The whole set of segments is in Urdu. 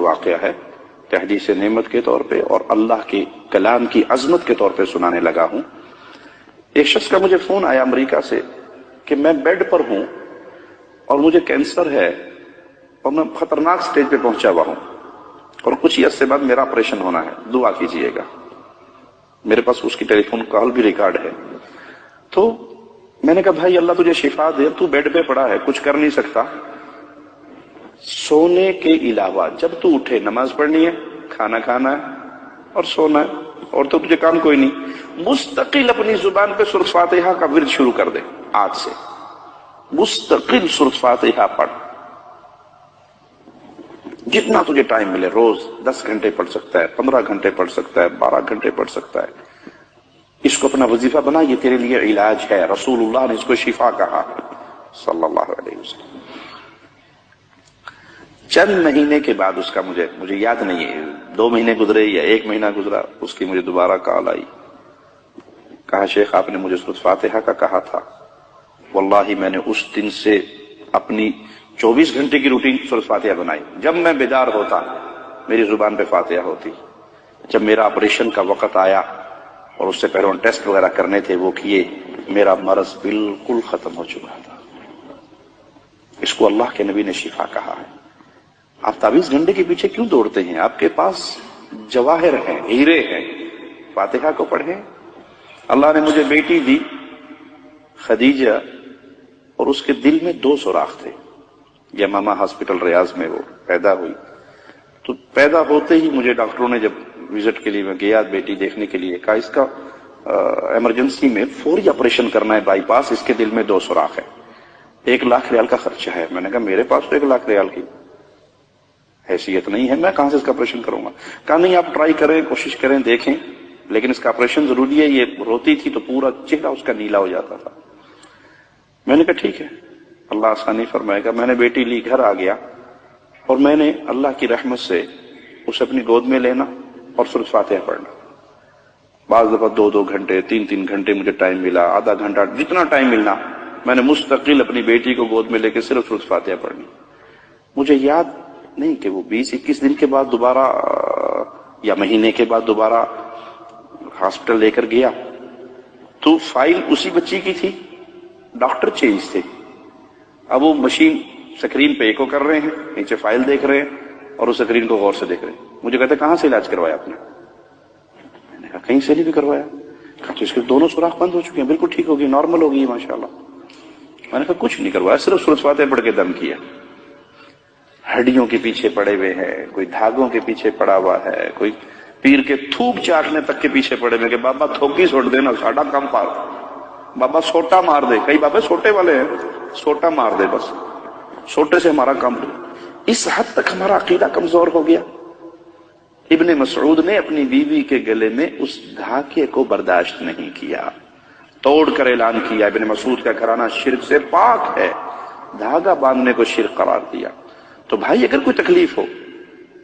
واقعہ ہے تحدیث نعمت کے طور پہ اور اللہ کے کلام کی عظمت کے طور پہ سنانے لگا ہوں۔ ایک شخص کا مجھے فون آیا امریکہ سے کہ میں بیڈ پر ہوں اور مجھے کینسر ہے اور میں خطرناک سٹیج پہ پہنچا ہوا ہوں اور کچھ ہی عرصے بعد میرا آپریشن ہونا ہے، دعا کیجئے گا۔ میرے پاس اس کی ٹیلی فون کال بھی ریکارڈ ہے۔ تو میں نے کہا بھائی اللہ تجھے شفا دے، تو بیڈ پہ پڑا ہے، کچھ کر نہیں سکتا، سونے کے علاوہ جب تو اٹھے نماز پڑھنی ہے، کھانا کھانا ہے اور سونا ہے، اور تو تجھے کام کوئی نہیں، مستقل اپنی زبان پہ سورۃ فاتحہ کا ورد شروع کر دے آج سے، مستقل سورۃ فاتحہ پڑھ، جتنا تجھے ٹائم ملے، روز 10 گھنٹے پڑھ سکتا ہے، 15 گھنٹے پڑھ سکتا ہے، 12 گھنٹے پڑھ سکتا ہے، اس کو اپنا وظیفہ بنا، یہ تیرے لیے علاج ہے۔ رسول اللہ نے اس کو شفا کہا صلی اللہ علیہ وسلم۔ چند مہینے کے بعد اس کا مجھے یاد نہیں ہے 2 مہینے گزرے یا 1 مہینہ گزرا، اس کی مجھے دوبارہ کال آئی، کہا شیخ آپ نے مجھے سورۃ فاتحہ کا کہا تھا، واللہ میں نے اس دن سے اپنی 24 گھنٹے کی روٹین سورۃ فاتحہ بنائی، جب میں بیدار ہوتا میری زبان پہ فاتحہ ہوتی، جب میرا آپریشن کا وقت آیا اور اس سے پہلے ٹیسٹ وغیرہ کرنے تھے وہ کیے، میرا مرض بالکل ختم ہو چکا تھا۔ اس کو اللہ کے نبی نے شفا کہا ہے۔ آپ 24 گھنٹے کے پیچھے کیوں دوڑتے ہیں؟ آپ کے پاس جواہر ہیں، ہیرے ہیں، فاتحہ کو پڑھیں۔ اللہ نے مجھے بیٹی دی خدیجہ، اور اس کے دل میں 2 سوراخ تھے، یمامہ ہاسپٹل ریاض میں وہ پیدا ہوئی، تو پیدا ہوتے ہی مجھے ڈاکٹروں نے جب وزٹ کے لیے میں گیا بیٹی دیکھنے کے لیے، کہا اس کا ایمرجنسی میں فوری آپریشن کرنا ہے، بائی پاس، اس کے دل میں 2 سوراخ ہے، 1 لاکھ ریال کا خرچہ ہے۔ میں نے کہا میرے پاس تو 1 لاکھ ریال کی حیثیت نہیں ہے، میں کہاں سے اس کا آپریشن کروں گا؟ کہا نہیں آپ ٹرائی کریں، کوشش کریں، دیکھیں، لیکن اس کا آپریشن ضروری ہے۔ یہ روتی تھی تو پورا چہرہ اس کا نیلا ہو جاتا تھا۔ میں نے کہا ٹھیک ہے، اللہ آسانی فرمائے گا۔ میں نے بیٹی لی، گھر آ گیا، اور میں نے اللہ کی رحمت سے اسے اپنی گود میں لینا اور سورۃ فاتحہ پڑھنا۔ بعض دفعہ 2 گھنٹے، 3 گھنٹے مجھے ٹائم ملا، آدھا گھنٹہ، جتنا ٹائم ملنا، میں نے مستقل اپنی بیٹی کو گود میں لے کے صرف سورۃ فاتحہ پڑھنی۔ مجھے یاد نہیں کہ وہ 20-21 دن کے بعد دوبارہ یا مہینے کے بعد دوبارہ ہاسپٹل لے کر گیا تو فائل اسی بچی کی تھی، ڈاکٹر چینج تھے۔ اب وہ مشین سکرین پہ ایکو کر رہے ہیں، نیچے فائل دیکھ رہے ہیں اور اس سکرین کو غور سے دیکھ رہے ہیں۔ مجھے کہتے کہاں سے علاج کروایا آپ نے؟ میں نے کہا کہیں سے نہیں بھی کروایا۔ کہا تو اس کے 2 سوراخ بند ہو چکے ہیں، بالکل ٹھیک ہوگی، نارمل ہوگی ماشاءاللہ۔ میں نے کہا کچھ نہیں کروایا، صرف سورۃ فاتحہ پڑھ کے دم کیا۔ ہڈیوں کے پیچھے پڑے ہوئے ہیں، کوئی دھاگوں کے پیچھے پڑا ہوا ہے، کوئی پیر کے تھوک چاٹنے تک کے پیچھے پڑے ہوئے کہ بابا تھوکی چھوڑ دینا، ساڈا کام پار، بابا سوٹا مار دے، کئی بابے سوٹے والے ہیں، سوٹا مار دے، بس سوٹے سے ہمارا کام۔ اس حد تک ہمارا عقیدہ کمزور ہو گیا۔ ابن مسعود نے اپنی بیوی کے گلے میں اس دھاگے کو برداشت نہیں کیا، توڑ کر اعلان کیا ابن مسعود کا گھرانہ شرک سے پاک ہے، دھاگا باندھنے کو شرک قرار دیا۔ تو بھائی اگر کوئی تکلیف ہو،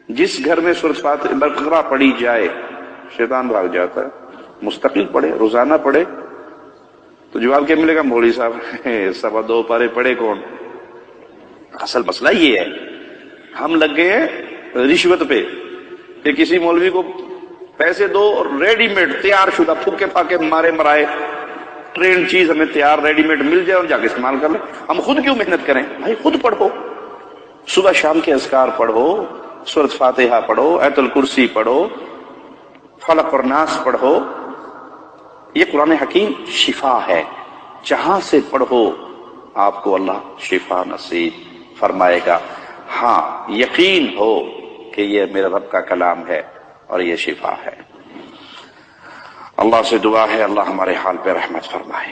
جس گھر میں سورۃ فاتحہ بقرہ پڑھی جائے شیطان بھاگ جاتا ہے، مستقل پڑھے، روزانہ پڑھے، تو جواب کیا ملے گا؟ مولوی صاحب 2.25 پارے پڑھے کون؟ اصل مسئلہ یہ ہے، ہم لگ گئے ہیں رشوت پہ کہ کسی مولوی کو پیسے دو اور ریڈی میڈ تیار شدہ پھوکے پھاکے مارے مرائے ٹرینڈ چیز ہمیں تیار ریڈی میڈ مل جائے اور جا کے استعمال کر لیں۔ ہم خود کیوں محنت کریں؟ بھائی خود پڑھو، صبح شام کے اذکار پڑھو، سورۃ فاتحہ پڑھو، آیت الکرسی پڑھو، فلق اور ناس پڑھو۔ یہ قرآن حکیم شفا ہے، جہاں سے پڑھو آپ کو اللہ شفا نصیب فرمائے گا۔ ہاں یقین ہو کہ یہ میرے رب کا کلام ہے اور یہ شفا ہے۔ اللہ سے دعا ہے اللہ ہمارے حال پہ رحمت فرمائے۔